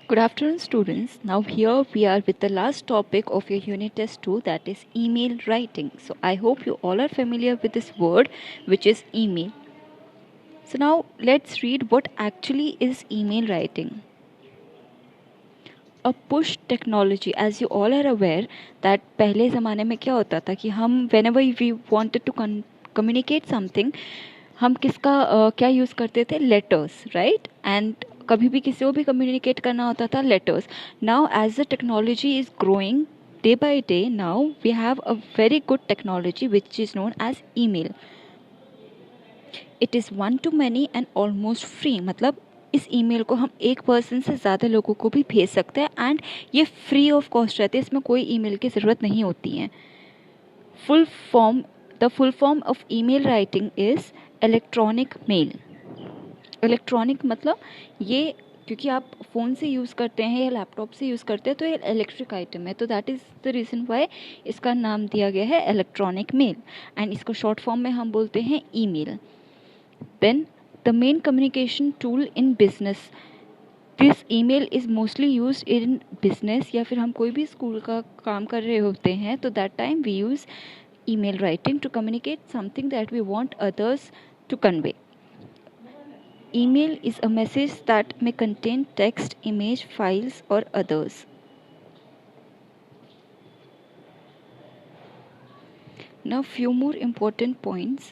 Good afternoon, students. Now, here we are with the last topic of your unit test 2, that is email writing. So, I hope you all are familiar with this word, which is email. So, now let's read what actually is email writing. A push technology, as you all are aware, that पहले ज़माने में क्या होता था कि हम whenever we wanted to communicate something, हम किसका क्या यूज़ करते थे, लेटर्स, राइट. एंड कभी भी किसी को भी कम्युनिकेट करना होता था, letters. Now as the technology is growing day by day, now we have a very good technology which is known as email. It is one to many and almost free. मतलब इस email को हम एक person से ज़्यादा लोगों को भी भेज सकते हैं एंड ये फ्री ऑफ कॉस्ट रहती है, इसमें कोई ईमेल की ज़रूरत नहीं होती है. Full form the full form of email writing is electronic mail. Electronic मतलब ये, क्योंकि आप फ़ोन से यूज़ करते हैं या लैपटॉप से यूज़ करते हैं तो ये इलेक्ट्रिक आइटम है, तो that is the reason why इसका नाम दिया गया है इलेक्ट्रॉनिक मेल. एंड इसको शॉर्ट फॉर्म में हम बोलते हैं email. Then the main communication tool in business. This email is mostly use in business, या फिर हम कोई भी स्कूल का काम कर रहे होते हैं तो that time we use email writing to communicate something that we want others to convey. Email is a message that may contain text, image, files, or others. Now, few more important points.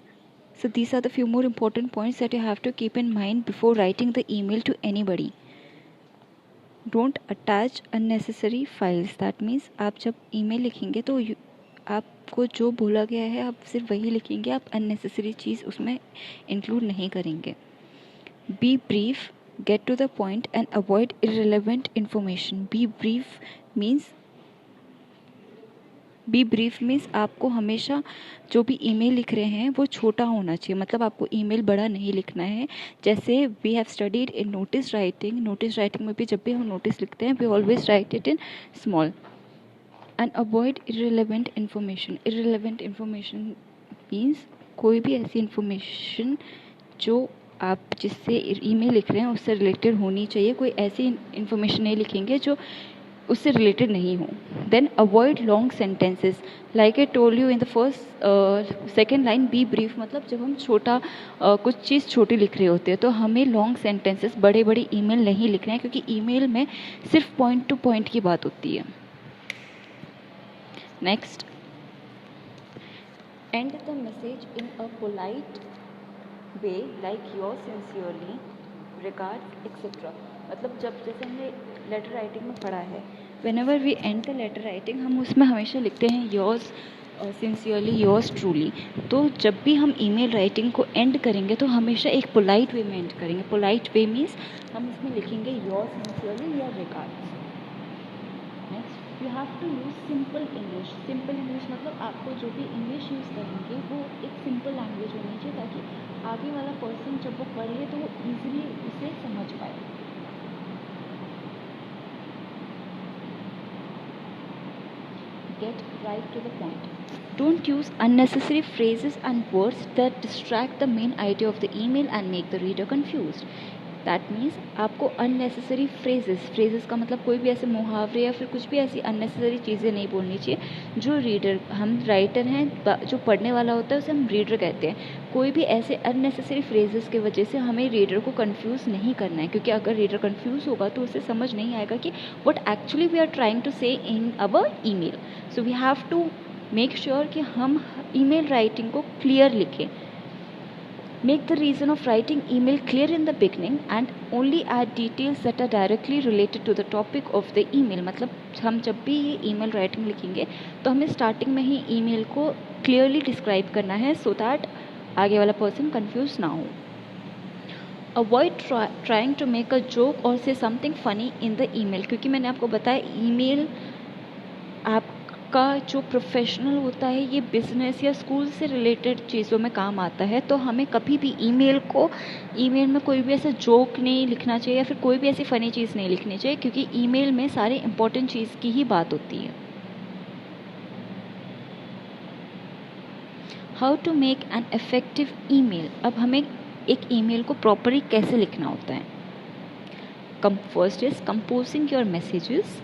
So, these are the few more important points that you have to keep in mind before writing the email to anybody. Don't attach unnecessary files. That means आप जब email लिखेंगे तो आपको जो बोला गया है आप सिर्फ वही लिखेंगे, आप unnecessary चीज़ उसमें include नहीं करेंगे. Be brief, get to the point and avoid irrelevant information. Be brief means आपको हमेशा जो भी ईमेल लिख रहे हैं वो छोटा होना चाहिए. मतलब आपको ईमेल बड़ा नहीं लिखना है. जैसे we have studied in notice writing में भी जब भी हम नोटिस लिखते हैं we always write it in small. And avoid irrelevant information means कोई भी ऐसी इन्फॉर्मेशन जो आप जिससे ईमेल लिख रहे हैं उससे रिलेटेड होनी चाहिए. कोई ऐसी इन्फॉर्मेशन नहीं लिखेंगे जो उससे रिलेटेड नहीं हो. Then avoid long sentences. Like I told you in the first second line, be brief. मतलब जब हम कुछ चीज़ छोटी लिख रहे होते हैं तो हमें लॉन्ग सेंटेंसेस, बड़े बड़े ईमेल नहीं लिखने हैं, क्योंकि ईमेल में सिर्फ पॉइंट टू पॉइंट की बात होती है. Next, and the message in a polite way like your sincerely, regards etcetera. मतलब जैसे हमने लेटर राइटिंग में पढ़ा है, whenever we end the letter writing हम उसमें हमेशा लिखते हैं योर्स सिंसियरली, योर्स ट्रूली. तो जब भी हम ईमेल राइटिंग को एंड करेंगे तो हमेशा एक पोलाइट वे में एंड करेंगे. पोलाइट वे मीन्स हम इसमें लिखेंगे योर्स सिंसियरली या regards. Next, you have to use simple English. Simple English मतलब आपको जो भी इंग्लिश यूज़ करेंगे वो एक सिंपल लैंग्वेज होनी चाहिए, ताकि आगे वाला पर्सन जब वो पढ़े तो वो ईजिली उसे समझ पाए. Get right to the point. Don't use unnecessary phrases and words that distract the main idea of the email and make the reader confused. That means आपको अननेसेसरी फ्रेजेस का मतलब कोई भी ऐसे मुहावरे या फिर कुछ भी ऐसी अननेसेसरी चीज़ें नहीं बोलनी चाहिए. जो रीडर, हम राइटर हैं, जो पढ़ने वाला होता है उसे हम रीडर कहते हैं. कोई भी ऐसे अननेसेसरी फ्रेजेस की वजह से हमें रीडर को कंफ्यूज नहीं करना है, क्योंकि अगर रीडर कंफ्यूज होगा तो उसे समझ नहीं आएगा कि what actually we are trying to say in our email. So we have to make sure कि हम ईमेल राइटिंग को क्लियर लिखें. Make the reason of writing email clear in the beginning and only add details that are directly related to the topic of the email. मतलब हम जब भी ये email writing लिखेंगे तो हमें starting में ही email को clearly describe करना है, so that आगे वाला person confused ना हो. Avoid trying to make a joke or say something funny in the email. क्योंकि मैंने आपको बताया email आपका जो प्रोफेशनल होता है ये बिजनेस या स्कूल से रिलेटेड चीज़ों में काम आता है. तो हमें कभी भी ईमेल में कोई भी ऐसा जोक नहीं लिखना चाहिए या फिर कोई भी ऐसी फ़नी चीज़ नहीं लिखनी चाहिए, क्योंकि ईमेल में सारे इंपॉर्टेंट चीज़ की ही बात होती है. How to make an effective email. अब हमें एक ईमेल को प्रॉपरली कैसे लिखना होता है. First is composing your messages.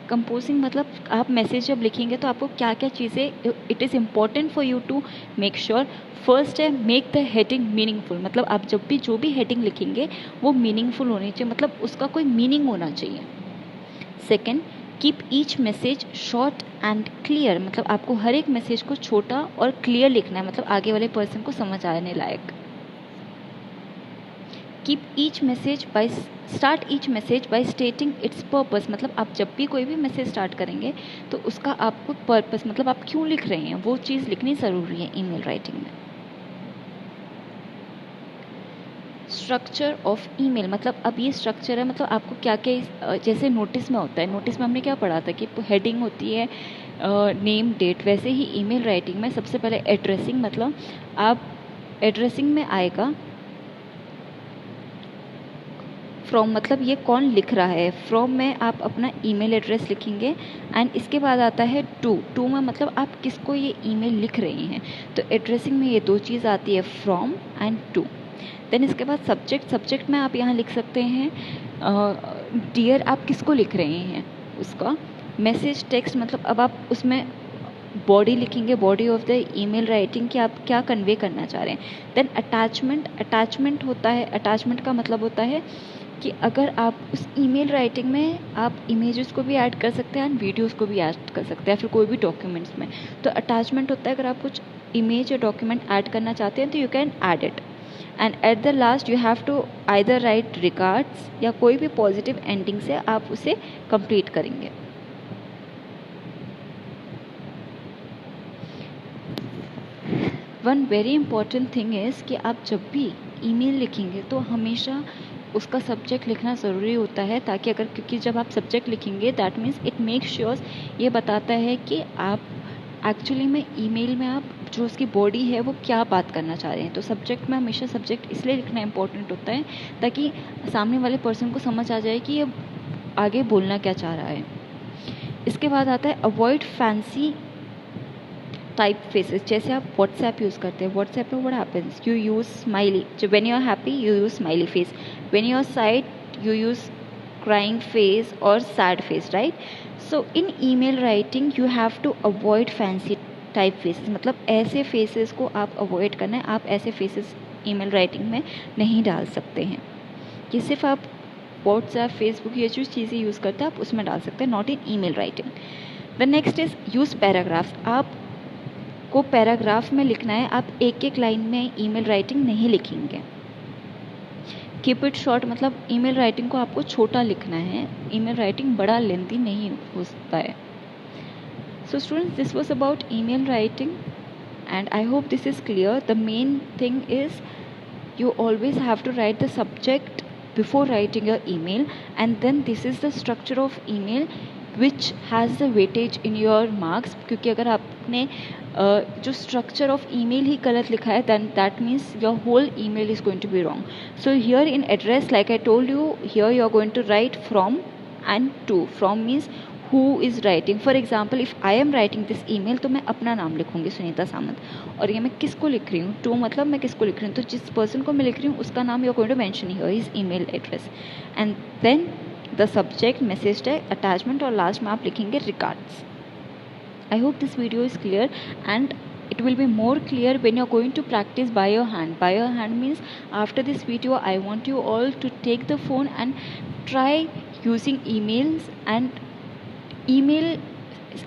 Composing मतलब आप मैसेज जब लिखेंगे तो आपको क्या क्या चीज़ें it is important for you to make sure. First है मेक द हेडिंग मीनिंगफुल. मतलब आप जब भी जो भी हेडिंग लिखेंगे वो मीनिंगफुल होनी चाहिए, मतलब उसका कोई मीनिंग होना चाहिए. Second, keep each message short and clear. मतलब आपको हर एक मैसेज को छोटा और क्लियर लिखना है, मतलब आगे वाले पर्सन को समझ आने लायक. Keep each message by start each message by stating its purpose. मतलब आप जब भी कोई भी मैसेज स्टार्ट करेंगे तो उसका आपको पर्पस, मतलब आप क्यों लिख रहे हैं, वो चीज़ लिखनी ज़रूरी है ईमेल राइटिंग में. स्ट्रक्चर ऑफ ईमेल, मतलब अब ये स्ट्रक्चर है, मतलब आपको क्या क्या, जैसे नोटिस में होता है, नोटिस में हमने क्या पढ़ा था कि हेडिंग होती है नेम डेट, वैसे ही ईमेल राइटिंग में सबसे पहले एड्रेसिंग, मतलब आप एड्रेसिंग में आएगा फ्रॉम, मतलब ये कौन लिख रहा है. फ्रॉम में आप अपना ईमेल एड्रेस लिखेंगे एंड इसके बाद आता है टू में मतलब आप किसको ये ईमेल लिख रहे हैं. तो एड्रेसिंग में ये दो चीज़ आती है, फ्रॉम एंड टू. देन इसके बाद सब्जेक्ट में आप यहाँ लिख सकते हैं डियर, आप किसको लिख रहे हैं उसका. मैसेज टेक्स्ट, मतलब अब आप उसमें बॉडी लिखेंगे, body of the email writing कि आप क्या कन्वे करना चाह रहे हैं. देन अटैचमेंट होता है. अटैचमेंट का मतलब होता है कि अगर आप उस ईमेल राइटिंग में आप इमेजेस को भी ऐड कर सकते हैं एंड वीडियोस को भी ऐड कर सकते हैं, फिर कोई भी डॉक्यूमेंट्स में. तो अटैचमेंट होता है अगर आप कुछ इमेज या डॉक्यूमेंट ऐड करना चाहते हैं तो you can add it. And at the last you have to either write regards या कोई भी पॉजिटिव एंडिंग से आप उसे कंप्लीट करेंगे. One very important thing is कि आप जब भी ईमेल लिखेंगे तो हमेशा उसका सब्जेक्ट लिखना ज़रूरी होता है, ताकि अगर, क्योंकि जब आप सब्जेक्ट लिखेंगे that means it make sure, ये बताता है कि आप एक्चुअली में ईमेल में आप जो उसकी बॉडी है वो क्या बात करना चाह रहे हैं. तो सब्जेक्ट में हमेशा सब्जेक्ट इसलिए लिखना इंपॉर्टेंट होता है ताकि सामने वाले पर्सन को समझ आ जाए कि ये आगे बोलना क्या चाह रहा है. इसके बाद आता है अवॉइड फैंसी टाइप फेसेस. जैसे आप व्हाट्सएप यूज़ करते हैं, व्हाट्सएप में what happens, you use smiley. When you are happy you use smiley face, when you are sad you use crying face और sad face, right. So in email writing you have to avoid fancy type faces. मतलब ऐसे faces को आप avoid करना है. आप ऐसे faces email writing में नहीं डाल सकते हैं. ये सिर्फ आप व्हाट्सएप, फेसबुक, ये जो चीज़ें यूज़ करते हैं आप उसमें डाल सकते हैं, not in email writing. The next is use paragraphs. आप को पैराग्राफ में लिखना है, आप एक एक लाइन में ईमेल राइटिंग नहीं लिखेंगे. कीप इट शॉर्ट, मतलब ईमेल राइटिंग को आपको छोटा लिखना है. ईमेल राइटिंग बड़ा लेंथी नहीं हो सकता है. So students, this was about email writing and I hope this is clear. The main thing is you always have to write the subject before writing your email, and then this is the structure of email which has the weightage in your marks. क्योंकि अगर आपने जो structure of email ही गलत लिखा है then that means your whole email is going to be wrong. So here in address, like I told you, here you are going to write from and to. From means who is writing. For example, if I am writing this email तो मैं अपना नाम लिखूंगी सुनीता सामंत, और ये मैं किसको लिख रही हूँ, टू मतलब मैं किसको लिख रही हूँ, तो जिस पर्सन को मैं लिख रही हूँ उसका नाम you are going to mention here, his email address, and then the subject, message tag, attachment, और लास्ट में आप लिखेंगे regards. I hope this video is clear and it will be more clear when you're going to practice by your hand. By your hand means after this video I want you all to take the phone and try using emails and email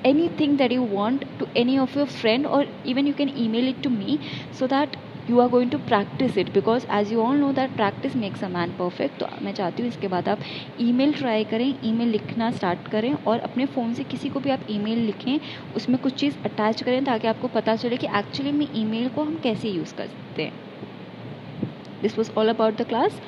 anything that you want to any of your friend, or even you can email it to me so that you are going to practice it, because as you all know that practice makes a man perfect. तो मैं चाहती हूँ इसके बाद आप email try करें, email लिखना start करें और अपने फ़ोन से किसी को भी आप ईमेल लिखें, उसमें कुछ चीज़ अटैच करें ताकि आपको पता चले कि एक्चुअली में ईमेल को हम कैसे यूज़ कर सकते हैं. This was all about the class.